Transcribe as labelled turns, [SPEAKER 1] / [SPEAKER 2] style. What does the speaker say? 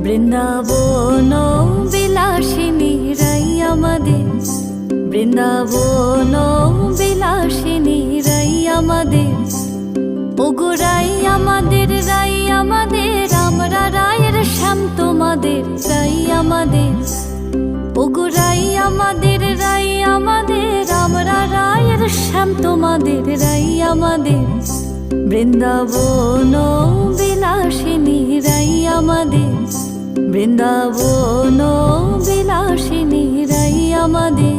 [SPEAKER 1] বৃন্দাবন বিলাসিনী রাই আমাদের, বৃন্দাবন বিলাসিনী রাই আমাদের, ওগো রাই আমাদের, রাই আমাদের, আমরা রায়ের শ্যাম তোমাদের, রাই আমাদের, ওগো রাই আমাদের, রাই আমাদের, আমরা রায়ের শ্যাম তোমাদের, রাই আমাদের, বৃন্দাবন বিলাসিনী রাই আমাদের, বৃন্দাবন বিলাসিনী রাই আমাদের।